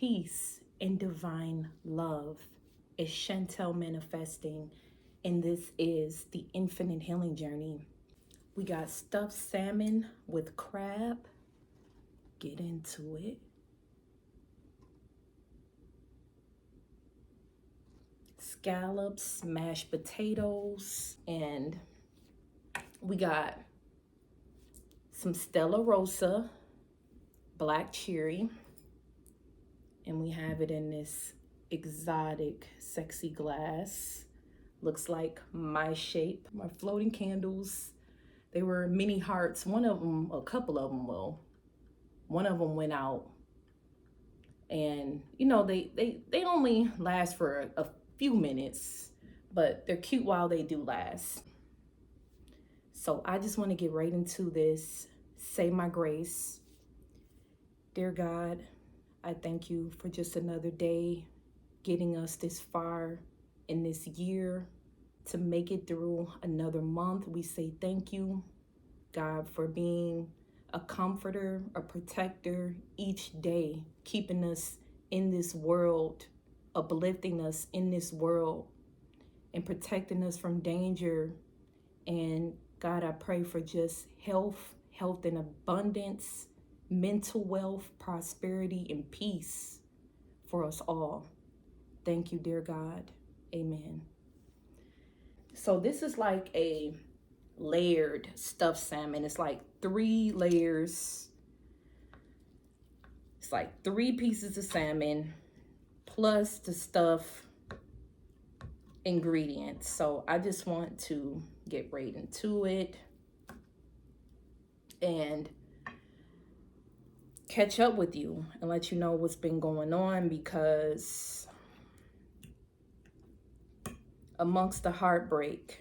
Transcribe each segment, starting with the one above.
peace, and divine love. It's Chantel manifesting, and this is the Infinite Healing Journey. We got stuffed salmon with crab. Get into it. Scallops, mashed potatoes, and we got some Stella Rosa, black cherry, and we have it in this exotic, sexy glass. Looks like my shape. My floating candles, they were mini hearts. One of them, a couple of them, well, one of them went out. And you know, they only last for a few minutes, but they're cute while they do last. So I just want to get right into this. Say my grace. Dear God, I thank you for just another day, getting us this far in this year to make it through another month. We say thank you, God, for being a comforter, a protector each day, keeping us in this world, uplifting us in this world, and protecting us from danger. And God, I pray for just health and abundance, mental wealth, prosperity, and peace for us all. Thank you, dear God. Amen. So this is like a layered stuffed salmon. It's like 3 layers. It's like 3 pieces of salmon plus the stuff ingredients. So I just want to get right into it and catch up with you and let you know what's been going on, because amongst the heartbreak,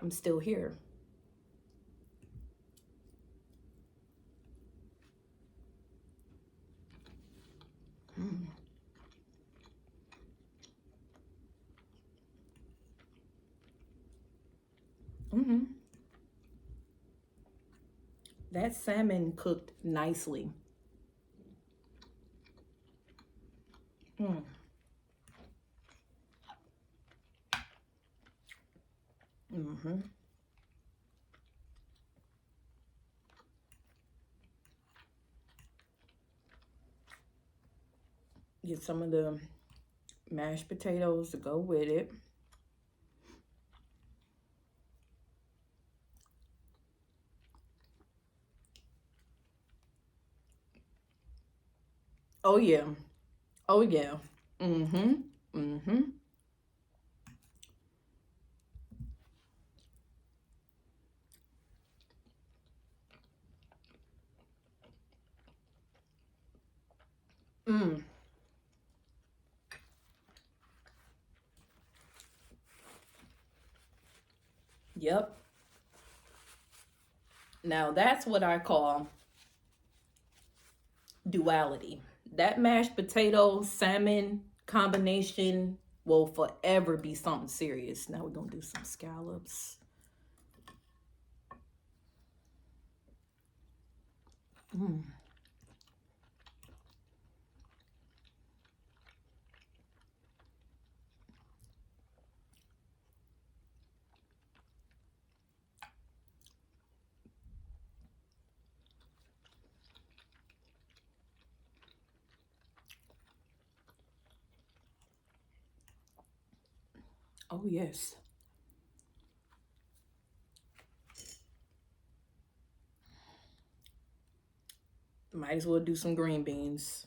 I'm still here. That salmon cooked nicely. Get some of the mashed potatoes to go with it. Oh yeah. Oh yeah. Yep. Now that's what I call duality. That mashed potato salmon combination will forever be something serious. Now we're gonna do some scallops. Oh yes. Might as well do some green beans.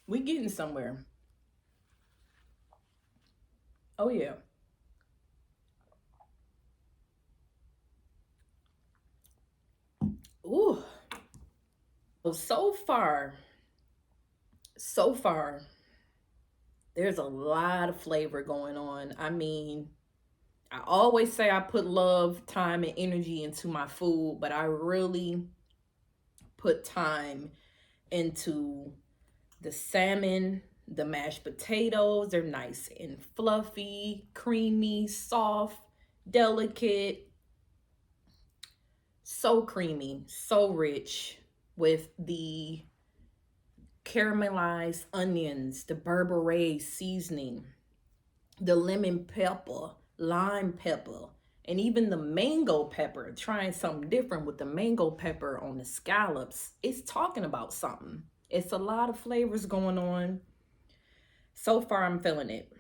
We getting somewhere. Oh yeah. Ooh. So far, there's a lot of flavor going on. I mean, I always say I put love, time, and energy into my food, but I really put time into the salmon, the mashed potatoes. They're nice and fluffy, creamy, soft, delicate, so creamy, so rich with the caramelized onions, the Berbere seasoning, the lemon pepper, lime pepper, and even the mango pepper. Trying something different with the mango pepper on the scallops. It's talking about something. It's a lot of flavors going on. So far, I'm feeling it.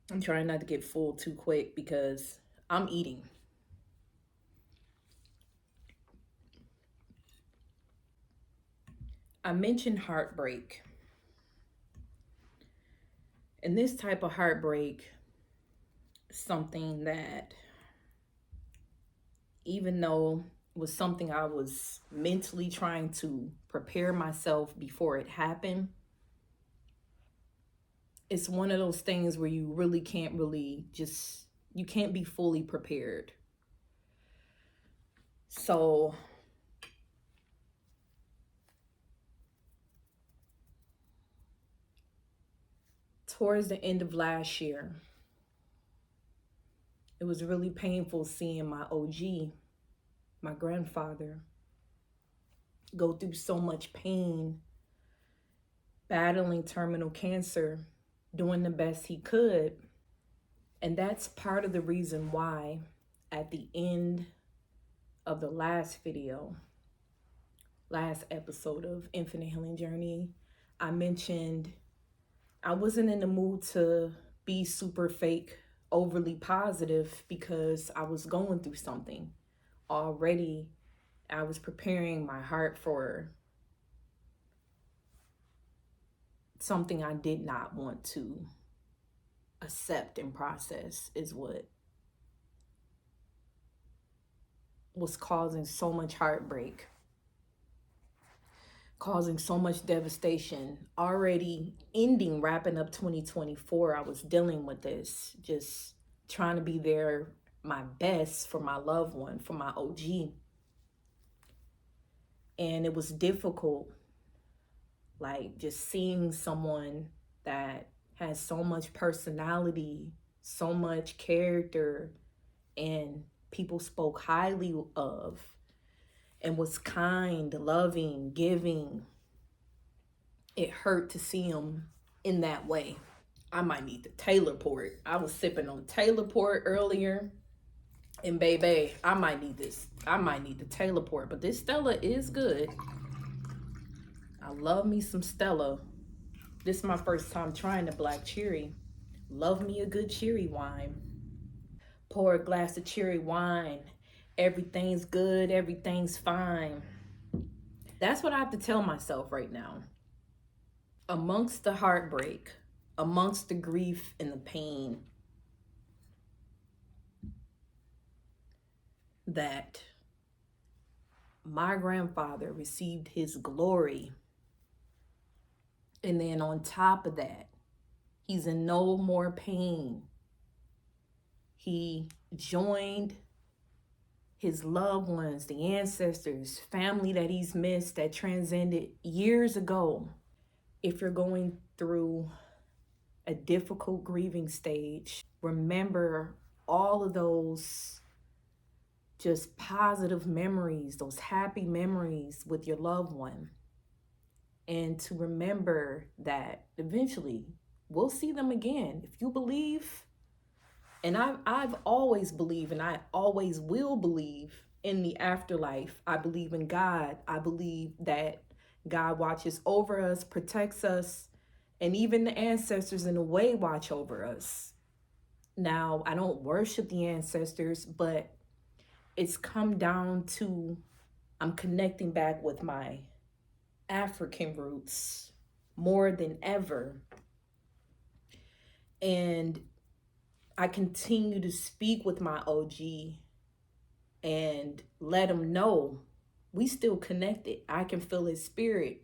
I'm trying not to get full too quick because I'm eating. I mentioned heartbreak. And this type of heartbreak is something that, even though it was something I was mentally trying to prepare myself before it happened, it's one of those things where you really can't you can't be fully prepared. So towards the end of last year, it was really painful seeing my OG, my grandfather, go through so much pain, battling terminal cancer, doing the best he could. And that's part of the reason why at the end of the last video, last episode of Infinite Healing Journey, I mentioned I wasn't in the mood to be super fake, overly positive because I was going through something. Already, I was preparing my heart for something I did not want to accept and process, is what was causing so much heartbreak, causing so much devastation. Already ending, wrapping up 2024, I was dealing with this, just trying to be there my best for my loved one, for my OG. And it was difficult, like just seeing someone that has so much personality, so much character, and people spoke highly of, and was kind, loving, giving. It hurt to see him in that way. I might need the Taylor port. I was sipping on Taylor port earlier, and baby, I might need this. I might need the Taylor port, but this Stella is good. I love me some Stella. This is my first time trying the black cherry. Love me a good cherry wine. Pour a glass of cherry wine. Everything's good, everything's fine. That's what I have to tell myself right now. Amongst the heartbreak, amongst the grief and the pain, that my grandfather received his glory. And then on top of that, he's in no more pain. He joined his loved ones, the ancestors, family that he's missed, that transcended years ago. If you're going through a difficult grieving stage, remember all of those just positive memories, those happy memories with your loved one. And to remember that eventually we'll see them again. If you believe, and I've always believed, and I always will believe in the afterlife. I believe in God. I believe that God watches over us, protects us, and even the ancestors in a way watch over us. Now, I don't worship the ancestors, but it's come down to I'm connecting back with my African roots, more than ever. And I continue to speak with my OG and let him know we still connected. I can feel his spirit.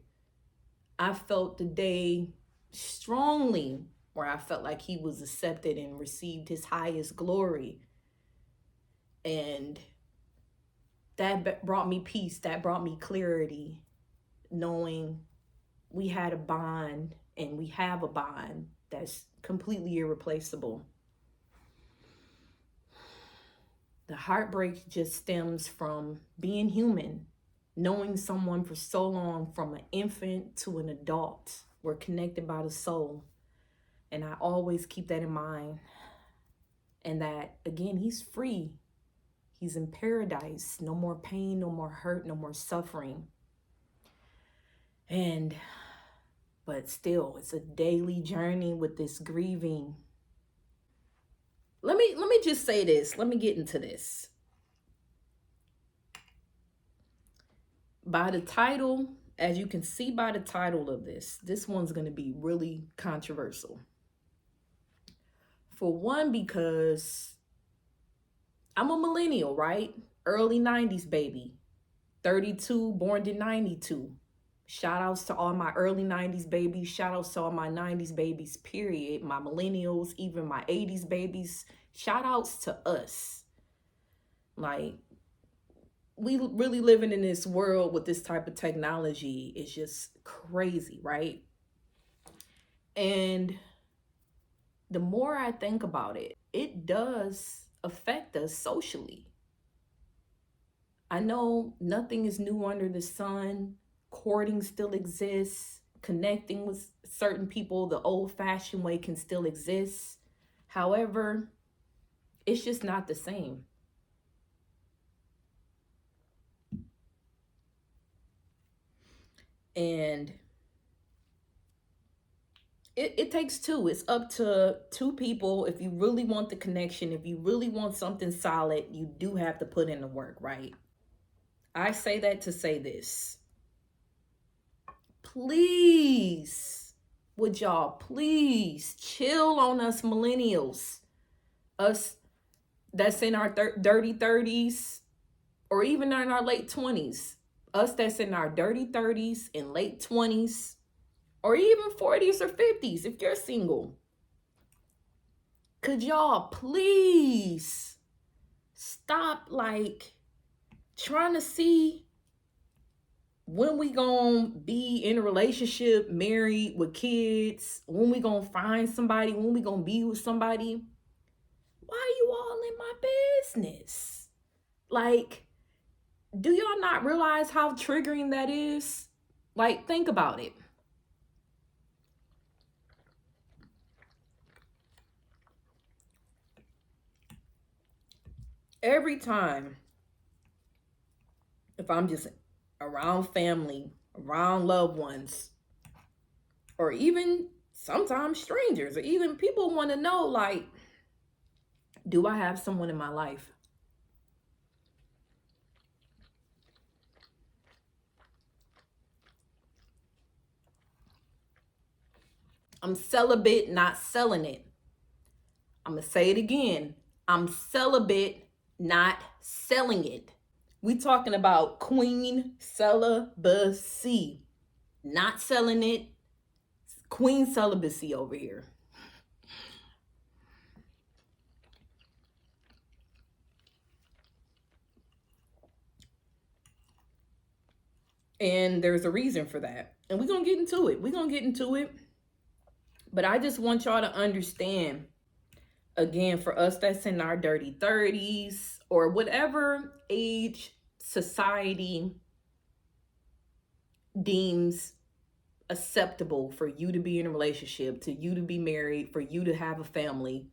I felt the day strongly where I felt like he was accepted and received his highest glory. And that brought me peace. That brought me clarity, knowing we had a bond and we have a bond that's completely irreplaceable. The heartbreak just stems from being human, knowing someone for so long, from an infant to an adult. We're connected by the soul. And I always keep that in mind. And that, again, he's free. He's in paradise. No more pain, no more hurt, no more suffering. But still, it's a daily journey with this grieving. Let me just say this. Let me get into this. By the title, as you can see by the title of this one's going to be really controversial. For one, because I'm a millennial, right? Early 90s baby. 32, born in 92. Shout outs to all my early 90s babies. Shout outs to all my 90s babies, period. My millennials, even my 80s babies. Shout outs to us. Like, we really living in this world with this type of technology is just crazy, right? And the more I think about it, it does affect us socially. I know nothing is new under the sun. Courting still exists. Connecting with certain people the old-fashioned way can still exist. However, it's just not the same. And it takes two. It's up to two people. If you really want the connection, if you really want something solid, you do have to put in the work, right? I say that to say this. Please, would y'all please chill on us millennials, us that's in our dirty 30s or even in our late 20s, us that's in our dirty 30s and late 20s or even 40s or 50s if you're single. Could y'all please stop trying to see when we gonna be in a relationship, married, with kids, when we gonna find somebody, when we gonna be with somebody? Why are you all in my business? Do y'all not realize how triggering that is? Think about it. Every time, if I'm just around family, around loved ones, or even sometimes strangers, or even people want to know, do I have someone in my life? I'm celibate, not selling it. I'm going to say it again. I'm celibate, not selling it. We talking about Queen Celibacy, not selling it. Queen Celibacy over here. And there's a reason for that. And we're going to get into it. But I just want y'all to understand, again, for us that's in our dirty 30s or whatever age society deems acceptable for you to be in a relationship, to you to be married, for you to have a family,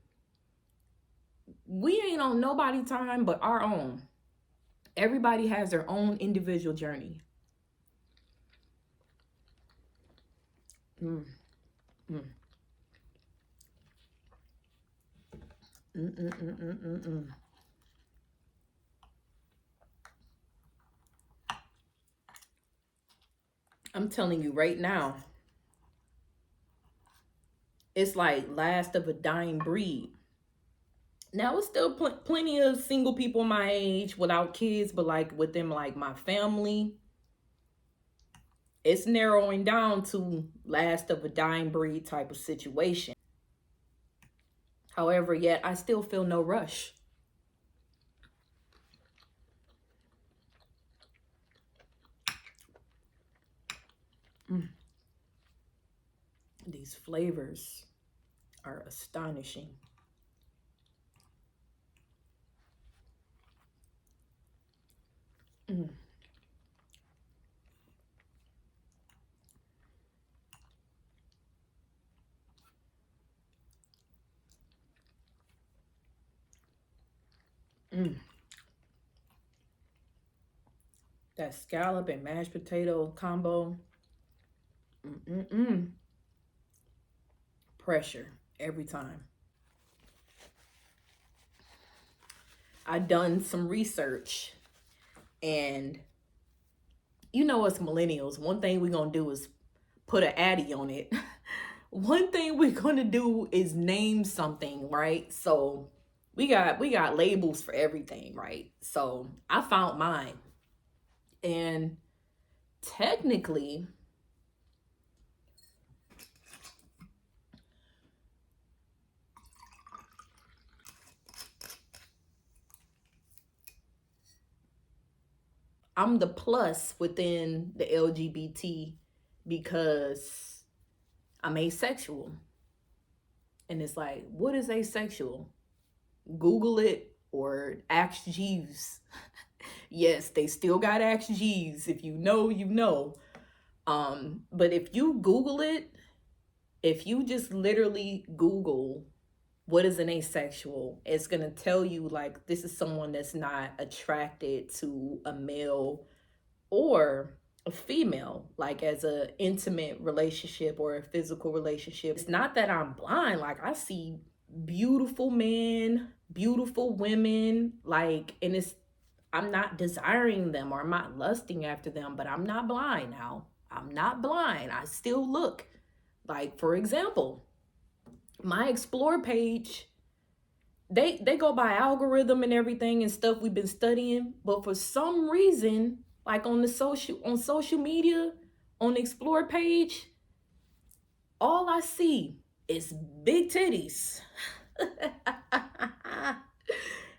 we ain't on nobody time but our own. Everybody has their own individual journey. I'm telling you right now, It's like last of a dying breed. Now it's still plenty of single people my age without kids, but like within like my family, it's narrowing down to last of a dying breed type of situation. However, yet I still feel no rush. Mm. These flavors are astonishing. Mm. Mm. That scallop and mashed potato combo. Mm-mm-mm. Pressure every time. I done some research, and you know us millennials, one thing we're gonna do is put an addy on it. One thing we're gonna do is name something, right? So we got labels for everything, right? So I found mine, and technically I'm the plus within the LGBT because I'm asexual. And it's like, what is asexual? Google it or ask Jeeves. Yes, they still got ask Jeeves. If you know, you know. But if you Google it, if you just literally Google what is an asexual, it's gonna tell you like this is someone that's not attracted to a male or a female, like as a intimate relationship or a physical relationship. It's not that I'm blind. Like I see beautiful men, beautiful women, like, and it's I'm not desiring them or I'm not lusting after them, but I'm not blind now. I'm not blind. I still look. Like, for example, my explore page, they go by algorithm and everything and stuff we've been studying, but for some reason, like on social media, on the explore page, all I see is big titties.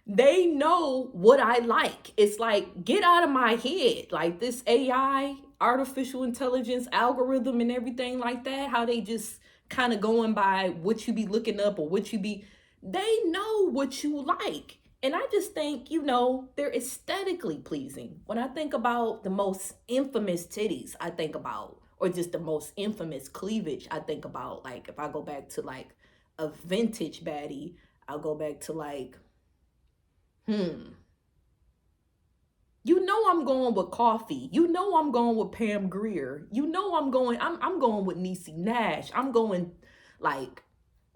They know what I like. It's like, get out of my head. Like this AI, artificial intelligence algorithm and everything like that, how they just kind of going by what you be looking up or what you be, they know what you like. And I just think, they're aesthetically pleasing. When I think about the most infamous titties, I think about, or just the most infamous cleavage, I think about, like, if I go back to like a vintage baddie, I'll go back to like, I'm going with Coffee. I'm going with Pam Grier. I'm going with Niecy Nash. I'm going like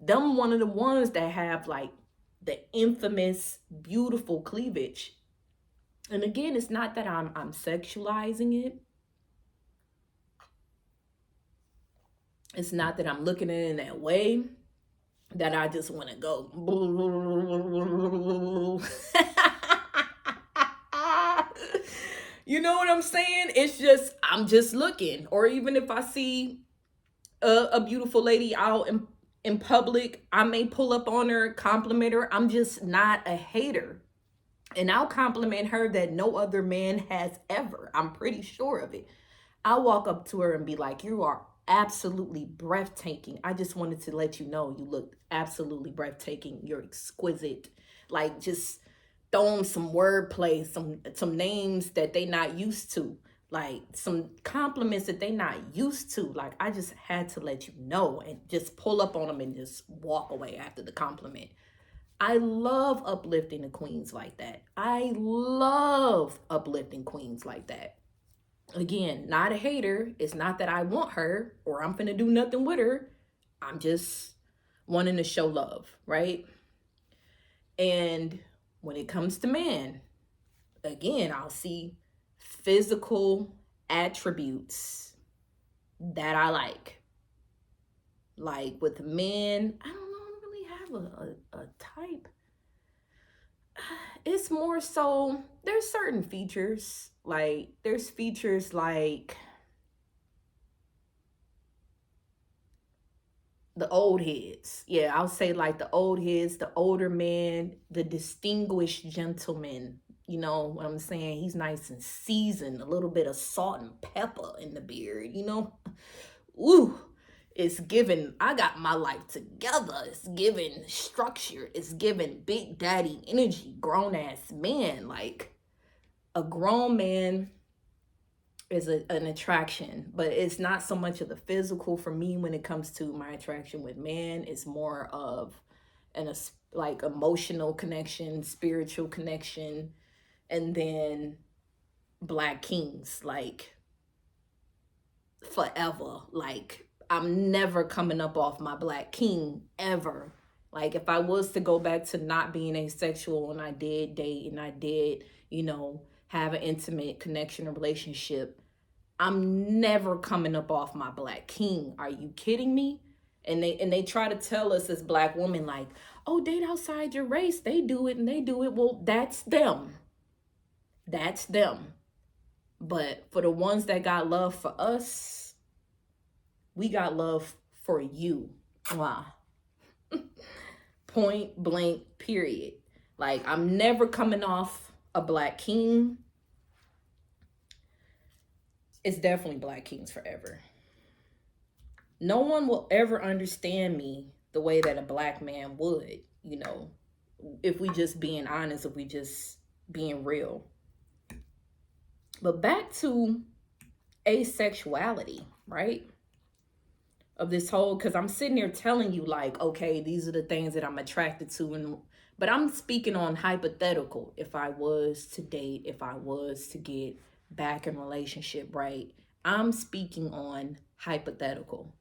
them one of the ones that have like the infamous beautiful cleavage. And again, it's not that I'm sexualizing it. It's not that I'm looking at it in that way that I just want to go. You know what I'm saying? It's just, I'm just looking. Or even if I see a beautiful lady out in public, I may pull up on her, compliment her. I'm just not a hater. And I'll compliment her that no other man has ever. I'm pretty sure of it. I'll walk up to her and be like, you are absolutely breathtaking. I just wanted to let you know you look absolutely breathtaking. You're exquisite. Like, just throw them some wordplay, some names that they not used to, like some compliments that they not used to. Like, I just had to let you know, and just pull up on them and just walk away after the compliment. I love uplifting the queens like that. I love uplifting queens like that. Again, not a hater. It's not that I want her or I'm finna do nothing with her. I'm just wanting to show love, right? And when it comes to man, again, I'll see physical attributes that I like. Like with men, I don't really have a type. It's more so there's certain features. Like there's features like the old heads. Yeah, I'll say like the old heads, the older men, the distinguished gentleman. You know what I'm saying? He's nice and seasoned, a little bit of salt and pepper in the beard, you know? Ooh, it's given, I got my life together. It's given structure. It's given big daddy energy, grown ass man. Like a grown man is an attraction, but it's not so much of the physical for me when it comes to my attraction with man. It's more of an like emotional connection, spiritual connection, and then black kings like forever. Like I'm never coming up off my black king ever. Like if I was to go back to not being asexual and I did date and I did, you know, have an intimate connection or relationship, I'm never coming up off my black king. Are you kidding me? And they try to tell us as black women like, oh, date outside your race. They do it and they do it. Well, that's them. That's them. But for the ones that got love for us, we got love for you. Wow. Point blank, period. Like I'm never coming off a black king. It's definitely black kings forever. No one will ever understand me the way that a black man would, you know, if we just being honest, if we just being real. But back to asexuality, right? Of this whole, because I'm sitting here telling you like, okay, these are the things that I'm attracted to, and but I'm speaking on hypothetical. If I was to date, if I was to get back in relationship, right? I'm speaking on hypothetical.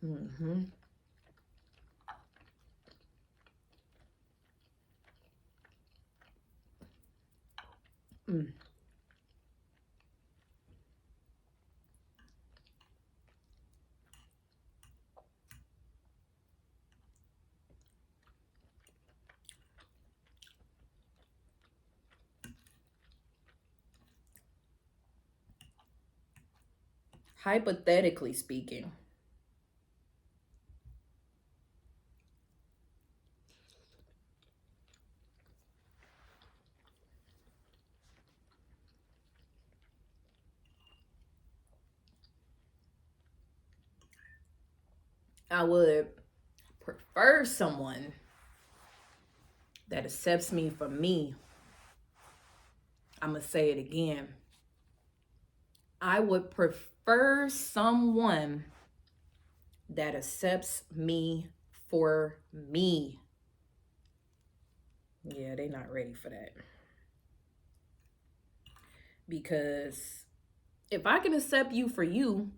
Mm-hmm. Mm. Hypothetically speaking, I would prefer someone that accepts me for me. I'm going to say it again. I would prefer someone that accepts me for me. Yeah, they're not ready for that. Because if I can accept you for you,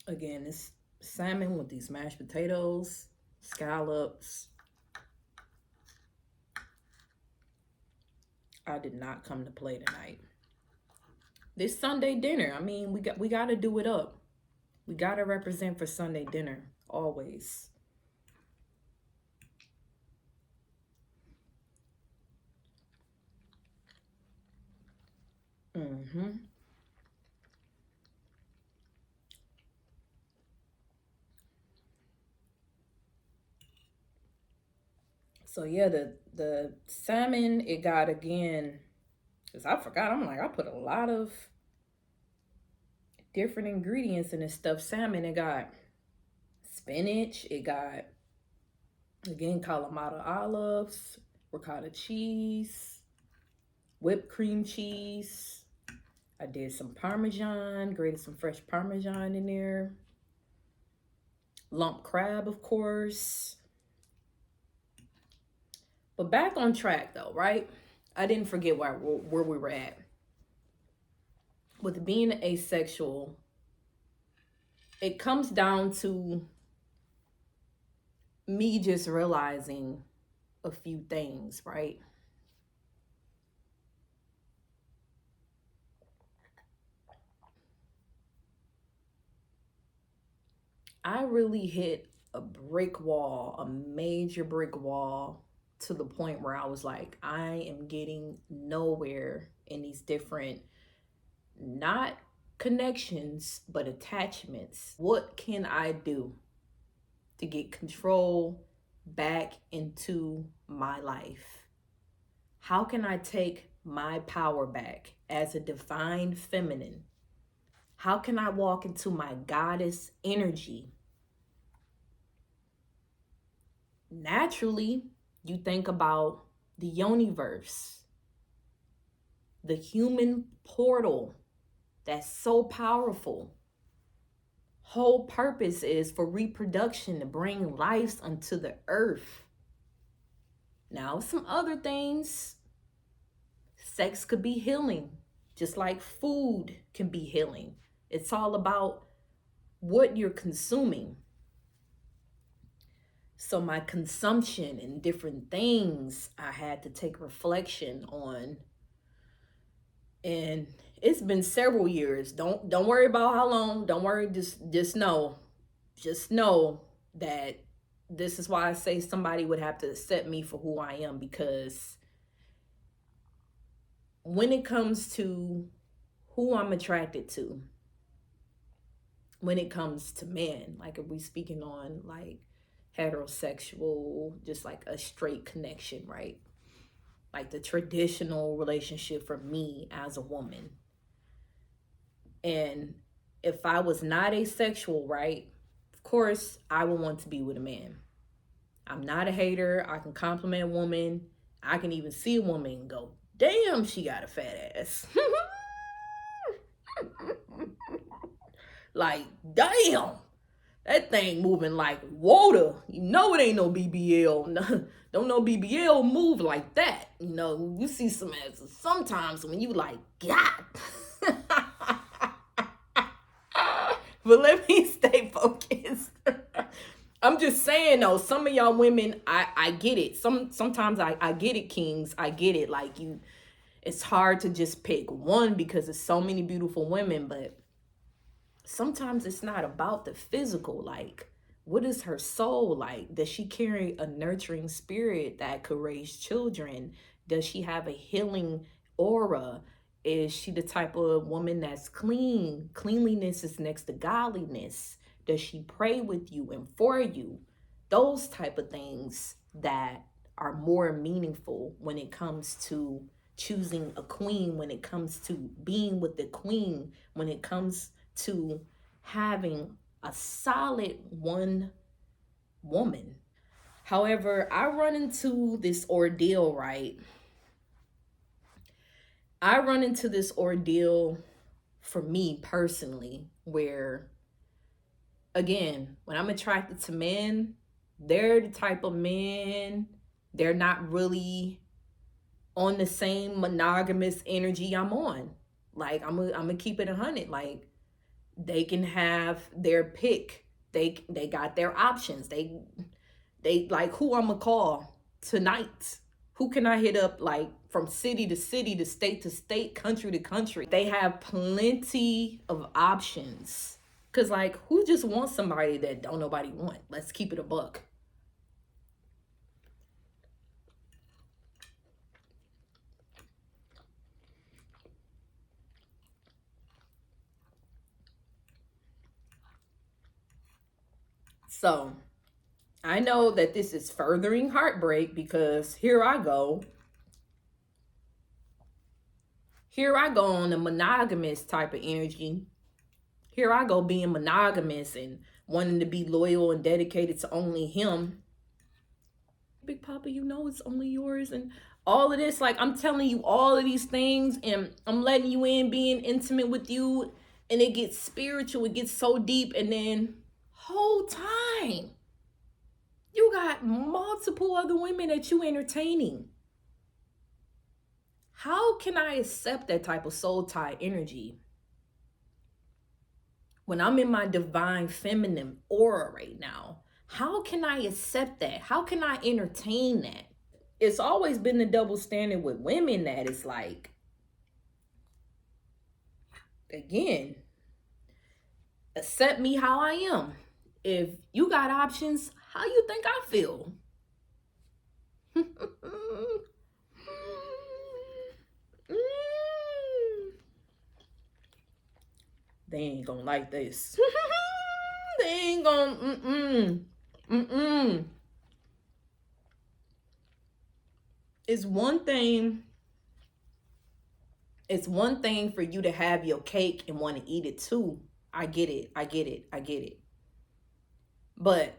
again, it's salmon with these mashed potatoes, scallops. I did not come to play tonight. This Sunday dinner, I mean, we got to do it up. We got to represent for Sunday dinner always. Mm-hmm. So yeah, the salmon, it got again, because I forgot, I'm like, I put a lot of different ingredients in this stuffed salmon. It got spinach, it got again Kalamata olives, ricotta cheese, whipped cream cheese. I did some Parmesan, grated some fresh Parmesan in there. Lump crab, of course. But back on track though, right? I didn't forget where we were at. With being asexual, it comes down to me just realizing a few things, right? I really hit a brick wall, a major brick wall, to the point where I was like, I am getting nowhere in these different, not connections, but attachments. What can I do to get control back into my life? How can I take my power back as a divine feminine? How can I walk into my goddess energy? Naturally, you think about the universe, the human portal that's so powerful. Whole purpose is for reproduction, to bring life unto the earth. Now, some other things, sex could be healing, just like food can be healing. It's all about what you're consuming. So my consumption and different things, I had to take reflection on. And it's been several years. Don't worry about how long. Don't worry, just know that this is why I say somebody would have to accept me for who I am, because when it comes to who I'm attracted to, when it comes to men, like if we speaking on like heterosexual, just like a straight connection, right? Like the traditional relationship for me as a woman. And if I was not asexual, right, of course I would want to be with a man. I'm not a hater. I can compliment a woman. I can even see a woman and go, damn, she got a fat ass. Like, damn, that thing moving like water. You know it ain't no BBL. Don't no BBL move like that. You know, you see some asses sometimes when you like, God. But let me stay focused. I'm just saying though, some of y'all women, I get it. Sometimes I get it, kings. I get it. Like you, it's hard to just pick one because there's so many beautiful women, but sometimes it's not about the physical. Like, what is her soul like? Does she carry a nurturing spirit that could raise children? Does she have a healing aura? Is she the type of woman that's clean? Cleanliness is next to godliness. Does she pray with you and for you? Those type of things that are more meaningful when it comes to choosing a queen, when it comes to being with the queen, when it comes to having a solid one woman. However, I run into this ordeal, right? I run into this ordeal for me personally, where again, when I'm attracted to men, they're the type of men, they're not really on the same monogamous energy I'm on. Like I'm gonna keep it 100. Like they can have their pick. They got their options. They like who I'm gonna call tonight. Who can I hit up like from city to city, to state, country to country? They have plenty of options. Cause like who just wants somebody that don't nobody want? Let's keep it a buck. So I know that this is furthering heartbreak because here I go. Here I go on a monogamous type of energy. Here I go being monogamous and wanting to be loyal and dedicated to only him. Big Papa, you know it's only yours and all of this. Like I'm telling you all of these things and I'm letting you in, being intimate with you, and it gets spiritual, it gets so deep, and then whole time you got multiple other women that you entertaining. How can I accept that type of soul tie energy when I'm in my divine feminine aura right now, how can I accept that? How can I entertain that? It's always been the double standard with women that it's like, again, accept me how I am. If you got options, how you think I feel? They ain't gonna like this. They ain't gonna, It's one thing for you to have your cake and want to eat it too. I get it. But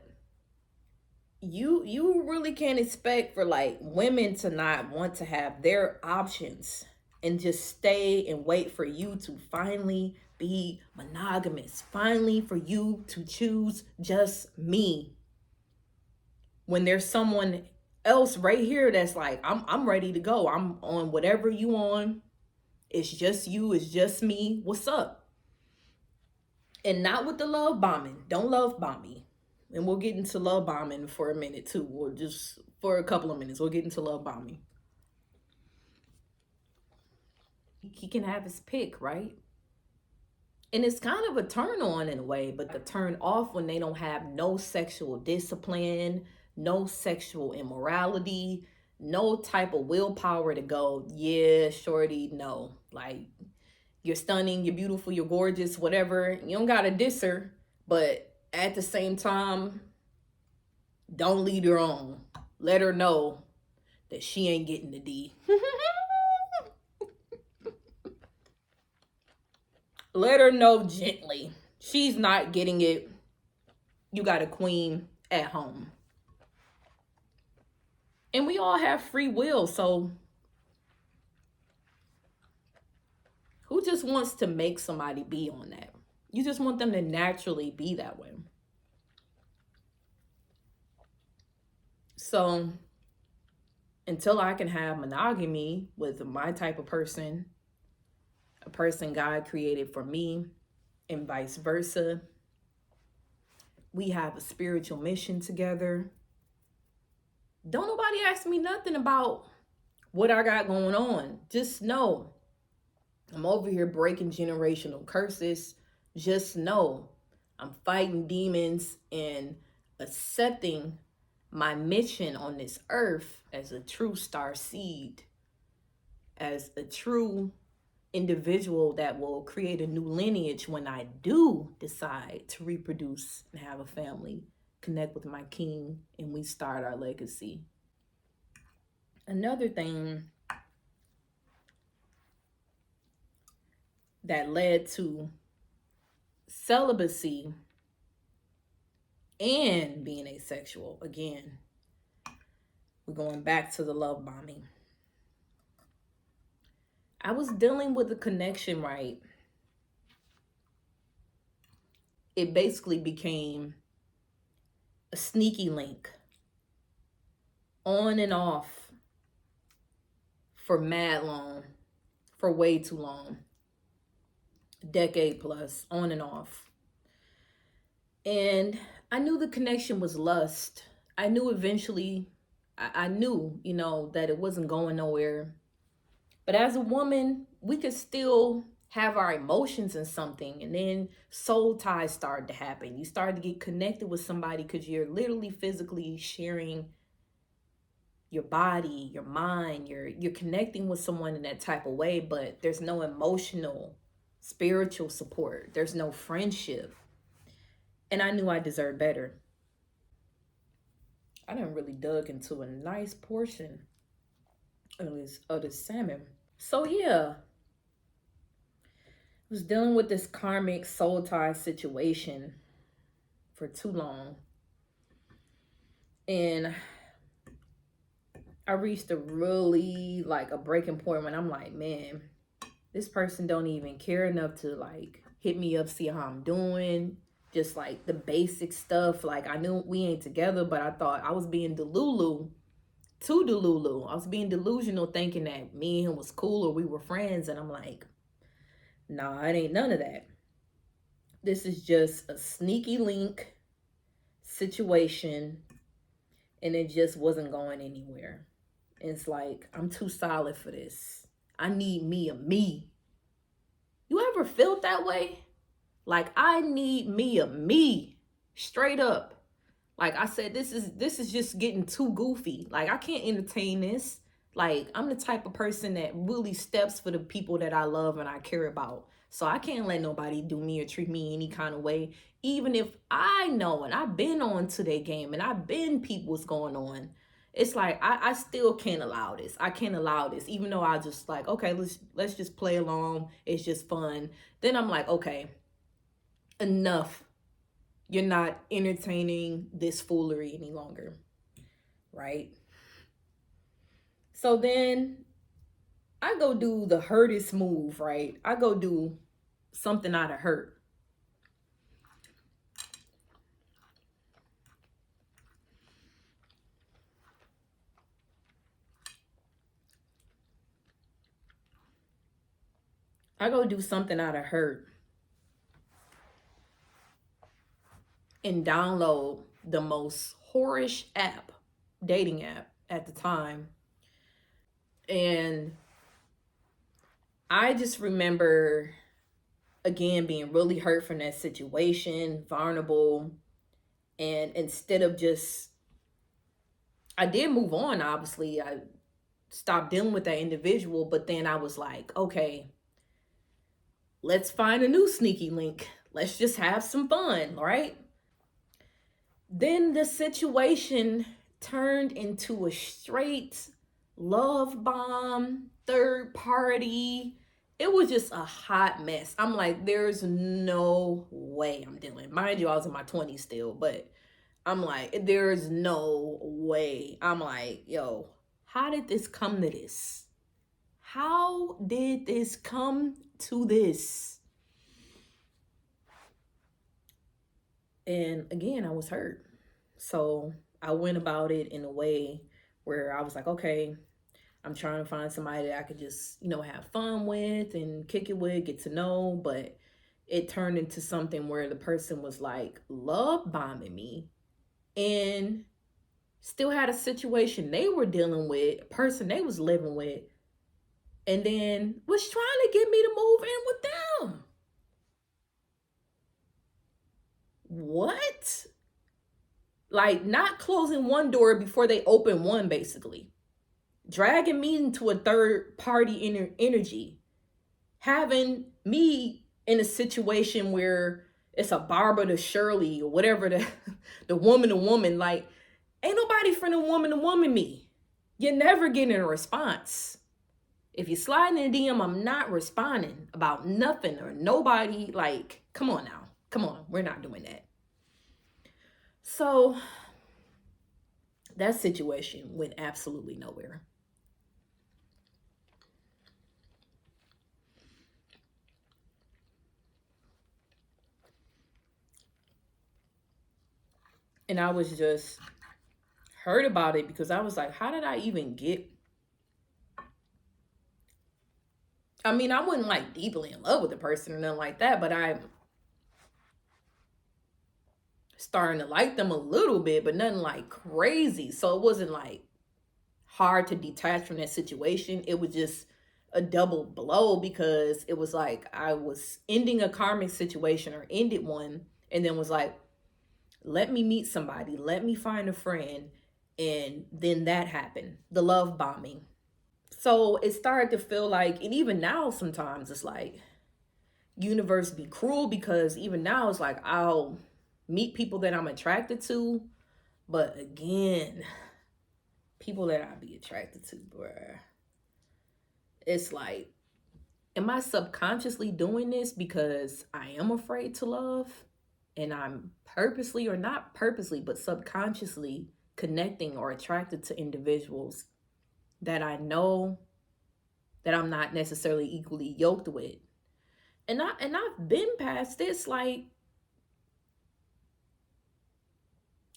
you really can't expect for like women to not want to have their options and just stay and wait for you to finally be monogamous, finally for you to choose just me, when there's someone else right here that's like, I'm ready to go, I'm on whatever you on, it's just you, it's just me, what's up? And not with the love bombing. Don't love bomb me. And we'll get into love bombing for a minute too. Or just for a couple of minutes, we'll get into love bombing. He can have his pick, right? And it's kind of a turn on in a way, but the turn off when they don't have no sexual discipline, no sexual immorality, no type of willpower to go, yeah, shorty, no. Like, you're stunning, you're beautiful, you're gorgeous, whatever. You don't gotta diss her, but at the same time, don't lead her on. Let her know that she ain't getting the D. Let her know gently. She's not getting it. You got a queen at home. And we all have free will, so who just wants to make somebody be on that? You just want them to naturally be that way. So until I can have monogamy with my type of person, a person God created for me, and vice versa, we have a spiritual mission together. Don't nobody ask me nothing about what I got going on. Just know I'm over here breaking generational curses. Just know I'm fighting demons and accepting my mission on this earth as a true star seed, as a true individual that will create a new lineage when I do decide to reproduce and have a family, connect with my king, and we start our legacy. Another thing that led to celibacy and being asexual, again, we're going back to the love bombing. I was dealing with a connection, right? It basically became a sneaky link, on and off, for mad long, for way too long, a decade plus, on and off. And I knew the connection was lust. I knew eventually, I knew, that it wasn't going nowhere. But as a woman, we could still have our emotions in something, and then soul ties started to happen. You started to get connected with somebody because you're literally physically sharing your body, your mind, you're connecting with someone in that type of way, but there's no emotional, spiritual support. There's no friendship. And I knew I deserved better. I done really dug into a nice portion of this salmon. So yeah, I was dealing with this karmic soul tie situation for too long. And I reached a really a breaking point when I'm like, man, this person don't even care enough to hit me up, see how I'm doing. Just the basic stuff. I knew we ain't together, but I thought I was being delulu. I was being delusional thinking that me and him was cool or we were friends. And I'm like, nah, it ain't none of that. This is just a sneaky link situation, and it just wasn't going anywhere. It's like, I'm too solid for this. I need me a me. You ever felt that way? Like, I need me a me. Straight up. Like I said, this is just getting too goofy. Like, I can't entertain this. Like, I'm the type of person that really steps for the people that I love and I care about. So I can't let nobody do me or treat me any kind of way. Even if I know and I've been on to their game and I've been peep what's going on. It's like I still can't allow this. I can't allow this. Even though I just like, okay, let's just play along. It's just fun. Then I'm like, okay, enough. You're not entertaining this foolery any longer, right? So then I go do the hurtest move, right? I go do something out of hurt. I go do something out of hurt and download the most whorish app, dating app at the time. And I just remember, again, being really hurt from that situation, vulnerable. And instead of just, I did move on, obviously. I stopped dealing with that individual, but then I was like, okay, let's find a new sneaky link. Let's just have some fun, right? Then the situation turned into a straight love bomb, third party. It was just a hot mess. I'm like, there's no way I'm dealing. Mind you, I was in my 20s still, but I'm like, there's no way. I'm like, yo, how did this come to this? How did this come to this? And again, I was hurt. So I went about it in a way where I was like, okay, I'm trying to find somebody that I could just, have fun with and kick it with, get to know. But it turned into something where the person was like love bombing me and still had a situation they were dealing with, a person they was living with, and then was trying to get me to move in with them. What? Like, not closing one door before they open one, basically. Dragging me into a third party energy. Having me in a situation where it's a Barbara to Shirley or whatever, the woman to woman. Like, ain't nobody friending woman to woman me. You're never getting a response. If you're sliding in the DM, I'm not responding about nothing or nobody. Like, come on now. Come on. We're not doing that. So that situation went absolutely nowhere. And I was just hurt about it because I was like, how did I even get? I mean, I wasn't like deeply in love with the person or nothing like that, but I'm starting to like them a little bit, but nothing like crazy. So it wasn't like hard to detach from that situation. It was just a double blow because it was like I was ending a karmic situation or ended one, and then was like, let me meet somebody, let me find a friend. And then that happened, the love bombing. So it started to feel like, and even now sometimes it's like, universe be cruel, because even now it's like I'll meet people that I'm attracted to, but again, people that I be attracted to, bruh, it's like, am I subconsciously doing this because I am afraid to love, and I'm purposely, or not purposely, but subconsciously connecting or attracted to individuals that I know that I'm not necessarily equally yoked with? And I've been past this like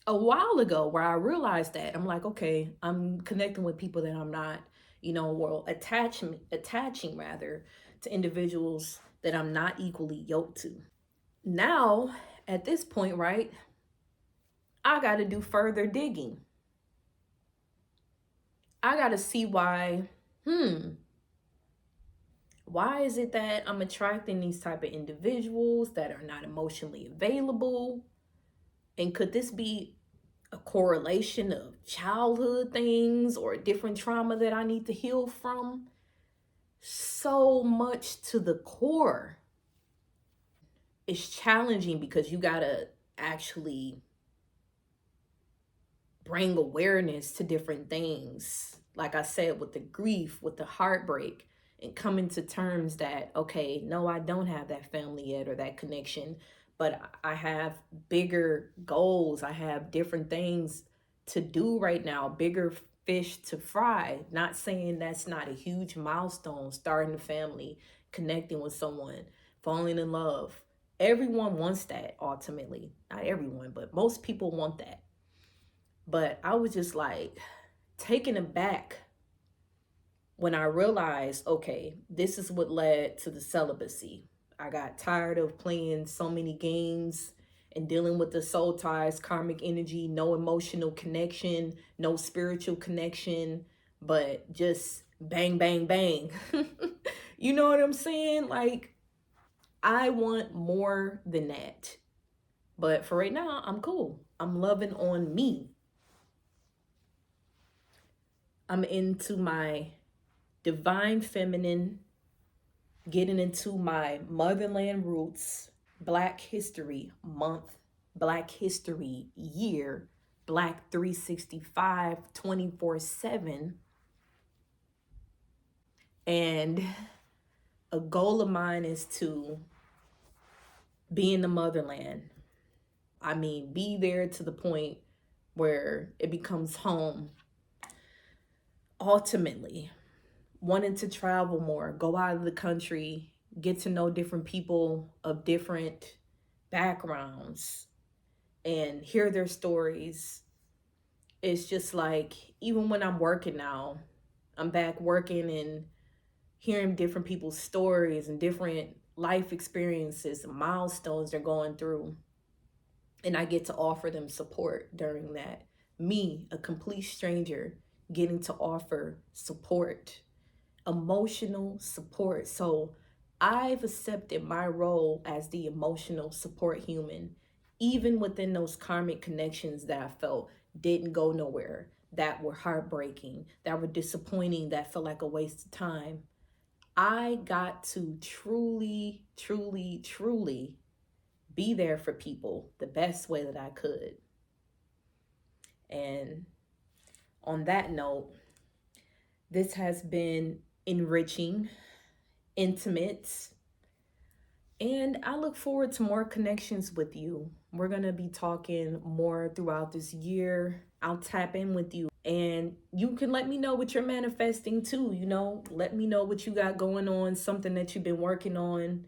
a while ago, where I realized that I'm like, okay, I'm connecting with people that I'm not, well, attaching rather to individuals that I'm not equally yoked to. Now, at this point, right, I got to do further digging. I got to see why is it that I'm attracting these type of individuals that are not emotionally available? And could this be a correlation of childhood things or different trauma that I need to heal from? So much to the core. It's challenging because you gotta actually bring awareness to different things. Like I said, with the grief, with the heartbreak, and coming to terms that, okay, no, I don't have that family yet or that connection, but I have bigger goals. I have different things to do right now, bigger fish to fry. Not saying that's not a huge milestone, starting a family, connecting with someone, falling in love. Everyone wants that ultimately. Not everyone, but most people want that. But I was just like taken aback when I realized, okay, this is what led to the celibacy. I got tired of playing so many games and dealing with the soul ties, karmic energy, no emotional connection, no spiritual connection, but just bang, bang, bang. You know what I'm saying? Like, I want more than that. But for right now, I'm cool. I'm loving on me. I'm into my divine feminine, getting into my motherland roots, Black History Month, Black History Year, Black 365, 24/7. And a goal of mine is to be in the motherland. I mean, be there to the point where it becomes home. Ultimately, wanting to travel more, go out of the country, get to know different people of different backgrounds and hear their stories. It's just like, even when I'm working now, I'm back working and hearing different people's stories and different life experiences and milestones they're going through. And I get to offer them support during that. Me, a complete stranger, getting to offer support, emotional support. So I've accepted my role as the emotional support human, even within those karmic connections that I felt didn't go nowhere, that were heartbreaking, that were disappointing, that felt like a waste of time. I got to truly, truly, truly be there for people the best way that I could. And on that note, this has been enriching, intimate, and I look forward to more connections with you. We're going to be talking more throughout this year. I'll tap in with you and you can let me know what you're manifesting too. Let me know what you got going on, something that you've been working on.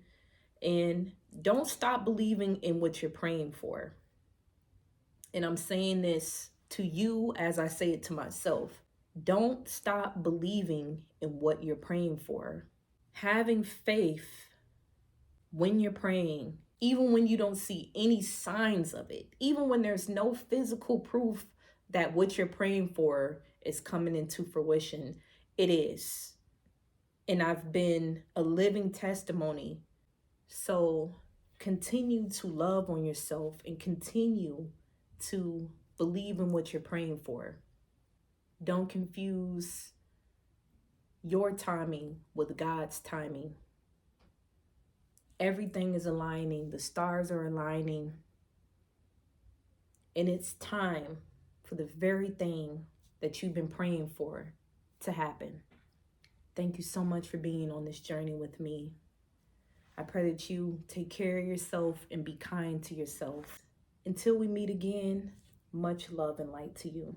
And don't stop believing in what you're praying for. And I'm saying this to you as I say it to myself. Don't stop believing in what you're praying for. Having faith when you're praying, even when you don't see any signs of it, even when there's no physical proof that what you're praying for is coming into fruition, it is. And I've been a living testimony. So continue to love on yourself and continue to believe in what you're praying for. Don't confuse your timing with God's timing. Everything is aligning, the stars are aligning, and it's time for the very thing that you've been praying for to happen. Thank you so much for being on this journey with me. I pray that you take care of yourself and be kind to yourself. Until we meet again, much love and light to you.